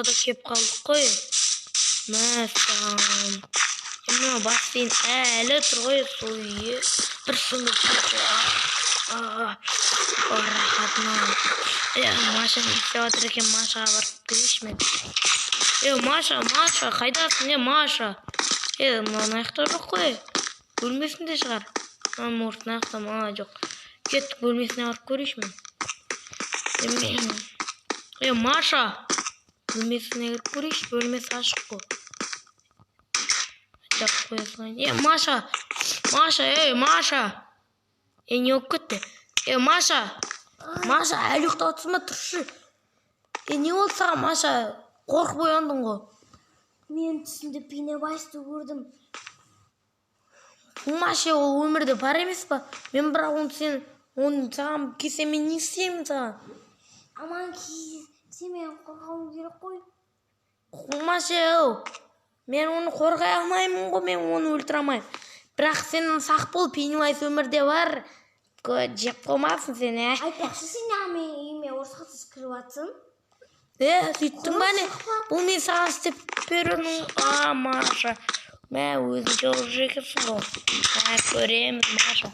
да кеп қалдық қой. Мәссаған. Мына бассейн әлі тұр ғой сол үйе. Бір сұңғып рахатына. Маша не істеп жатыр екен, Машаға барып келейінші мен. Маша, қайдасың, Маша? Мына аяқта жоқ қой. Бөлмесінде шығар. Может, аяқта мала жоқ. Кеттік бөлмесіне барып көрейінші мен. Маша! Бөлмесіне кіріп көрейінші, бөлмесі ашық қой. Жоқ қоясың. Маша! Маша! Не болып кетті? Маша! Әлі ұйықтап отырсың ба, тұршы? Не болды саған, Маша? Қорқып ояндың ғой. Мен түсімде Пеннивайзды көрдім. Маша, ол өмірде бар емес па? Мен бірақ оны саған келсе мен не істеймін саған? Аман келсе мен қорғауым керек қой. Маша, мен оны қорғай алмаймын ғой, мен оны өлтіре алмаймын. Бірақ сен сақ бол, Пеннивайз өмірде бар. Жеп қоймасын сен, Айтпақшы, сен мен үйіме орысқасыз кіріп атсың? Сөйттің ба не? Бұл мен саған істеп берудің. Маша. Мә, өзің жол жекесің ғой. Көреміз, Маша.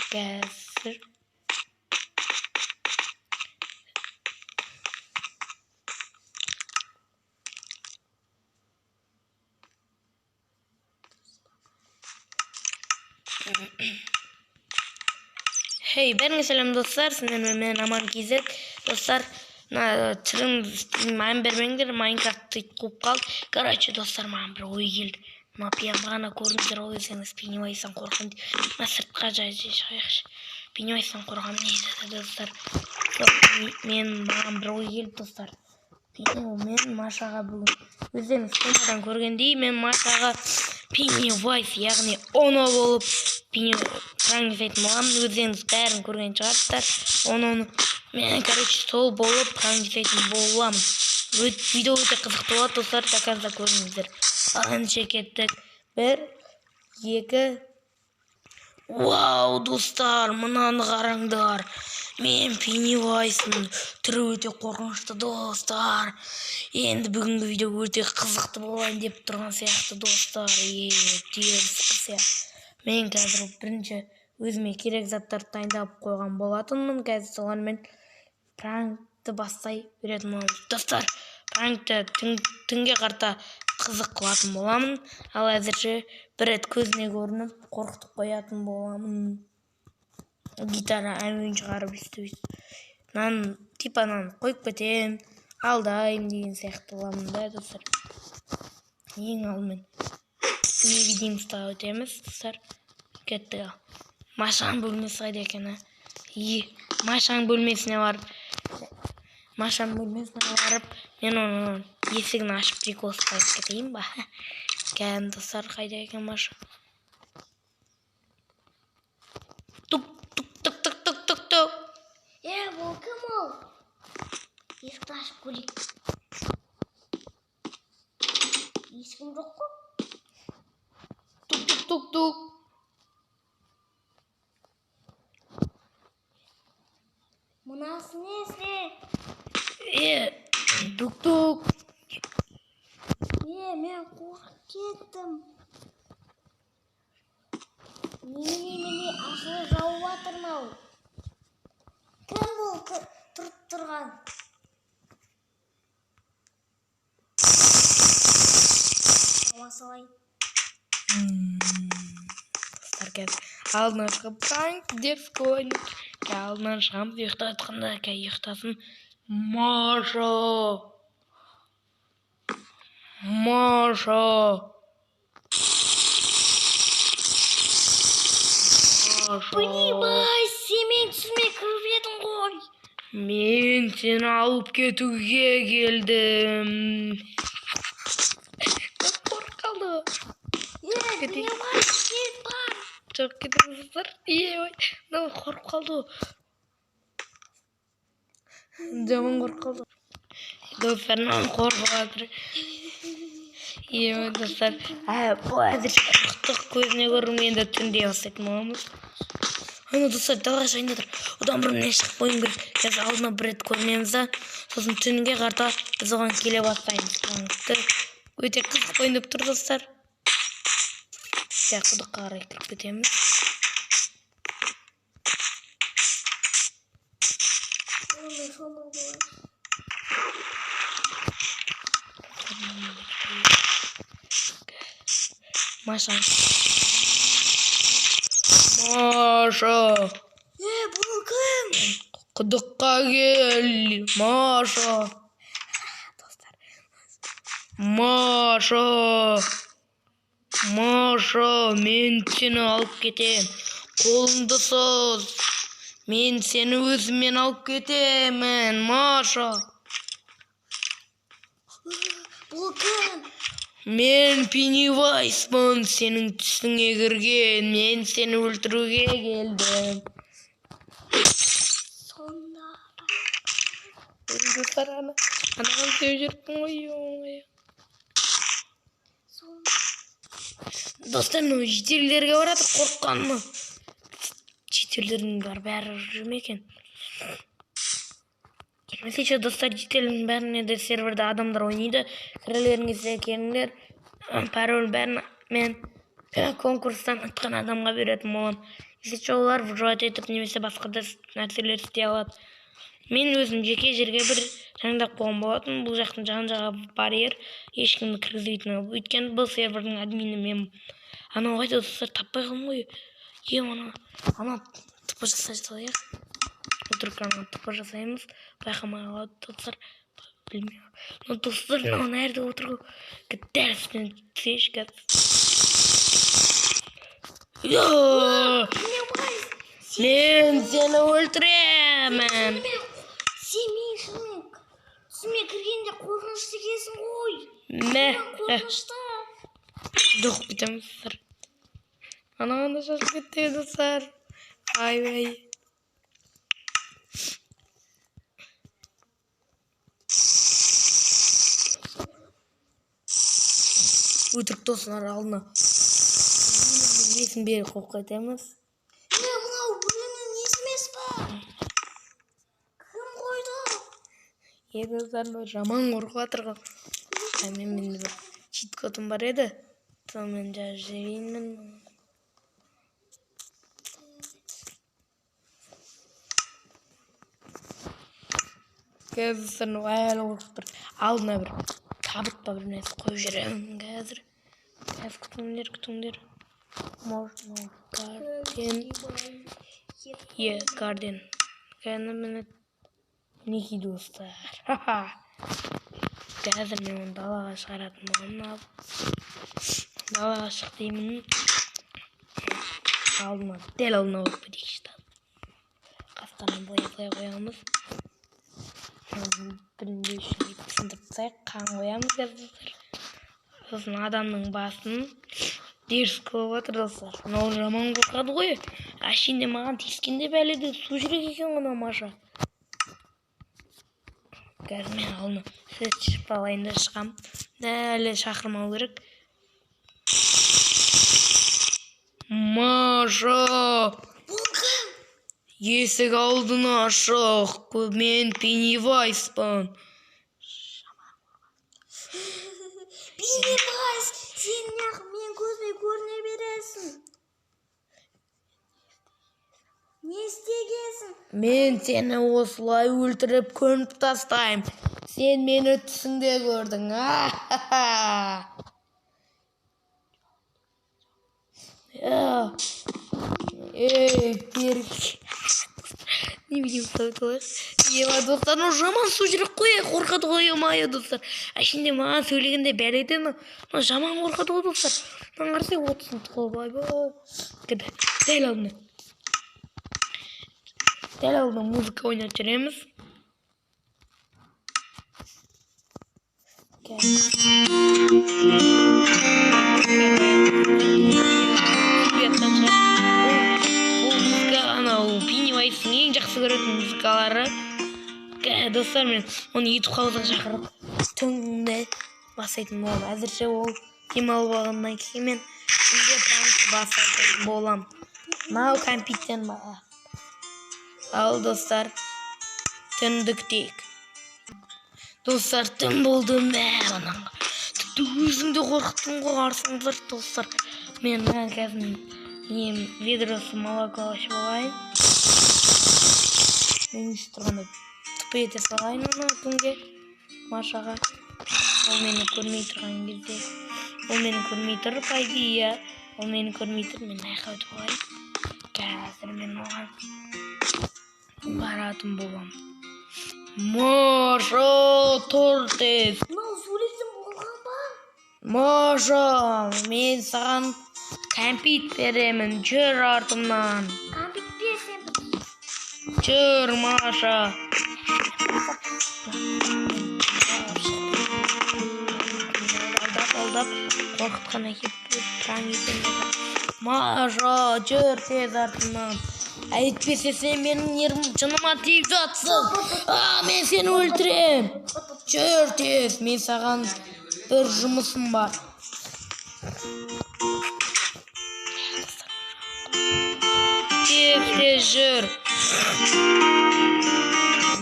Қазір. Бәріңе сәлем достар, сіздермен мен Аман KZ. Достар, мән бермеңдер, Майнкрафтты қуып қалды. Короче, достар, маған бір ой келді. Бағана көрдіңіздер ғой, десеңіз Пеннивайздан қорқам деп. Сыртқа шығайықшы. Пеннивайздан қорқам дейді, достар. Маған бір ой келді, достар. Мен Машаға бүгін өздеріңіз қоймадан көргендей, мен Машаға Пеннивайз, яғни оны болып пранк жасайтын боламын. Өздеріңіз бәрін көрген шығарсыздар. Мен, сол болып пранк жасайтын боламын. Видео өте қызықты болады, достар, до конца көріңіздер. Алынша кеттік. 1, 2. Вау, достар, мынаны қараңдар. Мен Пеннивайзмын. Түрі өте қорқынышты, достар. Енді бүгінгі видео өте қызықты болайын деп тұрған сияқты, достар. Мен қазір бірінші өзіме керек заттарды дайындап қойған болатынмын. Қазір солармен пранкты бастай беретін боламын. Достар, пранкты түнге қарта қызық қылатын боламын. Ал әзірше бір рет көзіне көрініп қорқытып қоятын боламын. Гитара әуен шығарып естіп. Типанан қойып кетем, алдайым деген сияқты боламын да, достар. Ең алдымен невидимстаға өтеміз, достар. Кеттік. Машаның бөлмесі қайда екен? Машаның бөлмесіне барып, мен оның есігін ашып прикол ұстап кетейін ба? Кәдім, достар, қайда екен Маша? Тук-тук-тук-тук-тук-тук. Бұл кім ол? Есікті ашып көрейік. Ешкім жоқ қой? Тук-тук-тук-тук. Мынасы несі? Тук-тук. Мен қорқып кеттім. Немене ашылы жауып жатыр мынау. Кім бұл тұрып тұрған? Ауа салайын. Достар, қазір алдынан шығып пранк деп қойып. Алдынан шығамыз, ұйықтап жатқанда ұйықтасын. Маша! Пеннивайз, сен мен түсіме кіріп едің ғой. Мен сені алып кетуге келдім. Қорқып қалды. Пеннивайз, кет бар. Жоқ, кетіңіздер. Қорқып қалды. Жаман қорқып қалды. Достарынан қорқып жатыр. Достар, бұл әзірше қорқықтық көзіне көрінген түнде бастайтын боламыз. Достар, далаға шығайын жатыр. Одан бұрын мен шығып қойым керек. Қазір алдына бір рет көрмеміз да, сосын түнге қарта біз оған келе бастаймыз. Өте қызық ойнап тұр достар. Құдыққа қарай кіріп кетеміз. Маша. Бұл кім? Құдыққа кел, Маша. Маша, мен сені алып кетем. Қолыңды соз. Мен сені өзіммен алып кетемін, Маша. Бұл кім? Мен Пеннивайспын, сенің түсіңе кірген. Мен сені өлтіруге келдім. Сонда. Достар, анаған сөй жүріппін ғой. Достар, жетелдерге барады, қорыққанмы? Жетелдердің бәрі жүрме екен. Келмесе достар, жетелдің бәріне де серверде адамдар ойнайды. Кірілеріңізде келіңдер. Пароль бәрін мен конкурстан ұтқан адамға беретін болам. Есетші олар жауат етіп немесе басқа да нәрселер істей алады. Мен өзім жеке жерге бір жаңдақ болған болатын. Бұл жақтың жан-жағы барьер, ешкімді кіргізбейтін. Өйткені бұл сервердің админі мен. Анау қайда достар, таппай қалдым ғой. Ана тыпы жасай салайық. Отырып ана тыпы жасаймыз. Байқамай қалады достар. Білмеймін. Достар, мына нәрде отыру. Дәріспен түсеш қазір. Мен сені өлтіремін. Түсіме кіргенде қорқынышты кезің ғой. Қорқынышты. Жоқ кетеміз достар. Анағанда шашып кетті достар. Ай. Өтірік достар алдына. Несін бері қойып қайтамыз. Мынау бөлімнің несі емес па? Кім қойды? Достар, жаман қорқып жатыр ғой. Мен бір чит кодым бар еді. Сонымен жазып жіберейінмін. Қазір әлі қорқып тұр. Алдына бір табыт па бір нәрсе қойып жүремін қазір. Қазір күтіңдер. Гарден. Мінекей достар. Қазір мен оны далаға шығаратын болғанмын. Далаға шық деймін. Дәл алдына қойып кетейікші. Қасқаны бояй қоямыз. Бірінде үшін сындырып тастайық. Қан қоямыз қазір. Сосын адамның басын деріс қылып отыр достар. Мынау жаман қорқады ғой. Әшейінде маған тиіскенде бәледе су жүрек екен ғой Маша. Қазір мен алдына сөз шып алайын да шығам. Дәлі шақырмау керек. Маша! Бұл кім? Есік алдына шық. Мен Пеннивайспын. Пеннивайс, сен неғып мен көзбей көріне бересің? Не істегенсің? Мен сені осылай өлтіріп көміп тастайым. Сен мені түсіңде көрдің. Не білеймін сауытылар. Достар, жаман су жүрек қой, қорқады ғой, майы достар. Әшінде маған сөйлегенде бәледе жаман қорқады ғой достар. Маған қарсай отсын тұқыл бай. Дәл алдына музыка ойнап жүреміз. Пеннивайстың ең жақсы көретін музыкалары. Достар, мен оны YouTube қауызға шақырып түнде бастайтын болам. Әзірше ол демалып алғаннан кейін мен түнде бастайтын болам. Мынау компьютер бар. Ал достар, түнді күтейік. Достар, түн болды мә. Тіпті өзімді қорқыттым ғой, қарсыңыздар достар. Мен қазір ведросы молоко ашып алайын. Мен ішіп тұрғанда түп ете салайын оны күнге Машаға. Ол мені көрмей тұрған кезде. Ол мені көрмей тұр, қайды, иә. Ол мені көрмей тұр, мен айқа өтіп алайын. Қазір мен оған баратын болам. Маша, тұр тез. Мынау суретін болған ба? Маша, мен саған кәмпит беремін, жүр артымнан. Кәмпит берсем. Жүр, Маша. Алдап, қорқытқан әкеп пранк етемін. Маша, жүр тез артымнан. Әйтпесе сен менің жыныма тиіп жатсың. Мен сені өлтірем. Жүр тез, мен саған бір жұмысым бар. Тез жүр.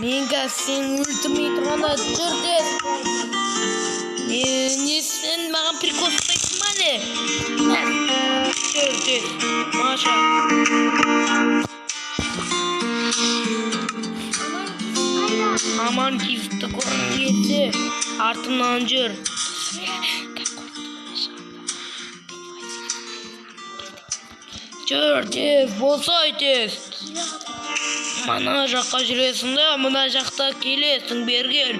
Мен қазір сені өлтірмей тұрғанда жүр тез. Не сен маған прикол ұстайсың ба не? Жүр тез, Маша. Aman kifti korniyeti артымнан жүр. Жүр тез, болсай тез. Мана жаққа жүресің да, мына жақта келесің, бергел.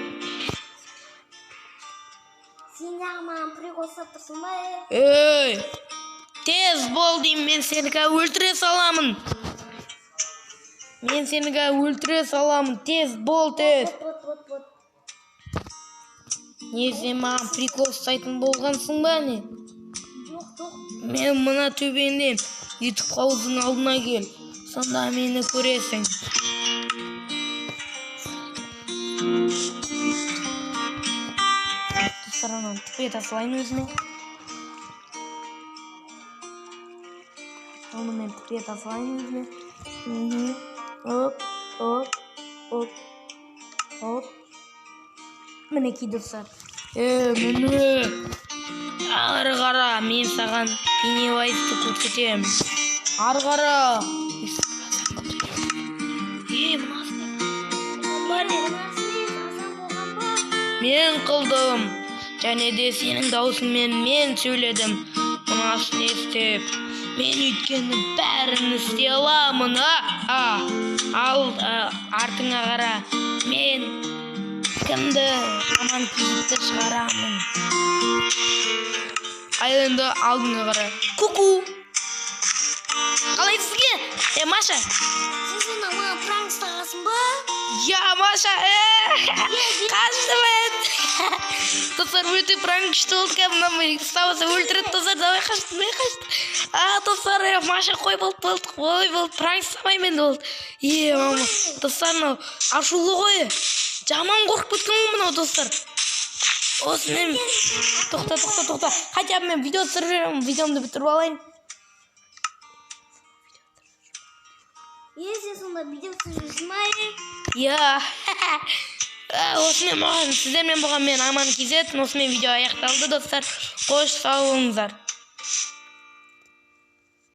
Сен маған прикол ұстап тұрсың ба? Ей, тез бол деймін, мен сені өлтіре саламын. Мен сені өлтіре саламын, тез бол, тез. Не, сен маған прикол ұстайтын болғансың ба не? Жоқ. Мен мына төбеңнен етіп қауыздың алдына кел. Сонда мені көресің. Тұстарынан түпе тасылайын өзіме. Онымен түпе тасылайын өзіме. Оп. Мінекей достар. Міне. Ары қара, мен саған Пеннивайзды көрсетемін. Ары қара. Мен қылдым. Және де сенің даусыңмен мен сөйледім. Мұнасын естіп. Мен өйткені бәрін істей аламын. Ал артыңа қара. Мен кімді аман кейіпті шығарамын. Айында алдыңа қара. Ку-ку. Қалай сізге? Маша. Сен маған пранк ұстағасың ба? Я, Маша. Қашты мен. Достар, өте пранк күшті болды. Кәбінен ұстамаса өлтіреді. Достар, давай қашты. Достар, Маша қой болды. Пранк ұстамаймен болды. Мама. Достар, ашулы қой. Жаман қорқып кеткен мынау достар. Осымен тоқта. Хотя мен видео түсіріп, видеомды бітіріп алайын. Сен сонда видео түсіресің ба? Я. Осымен маған сіздермен болған мен Аман Кизет. Осымен видео аяқталды достар. Қош сау болыңыздар.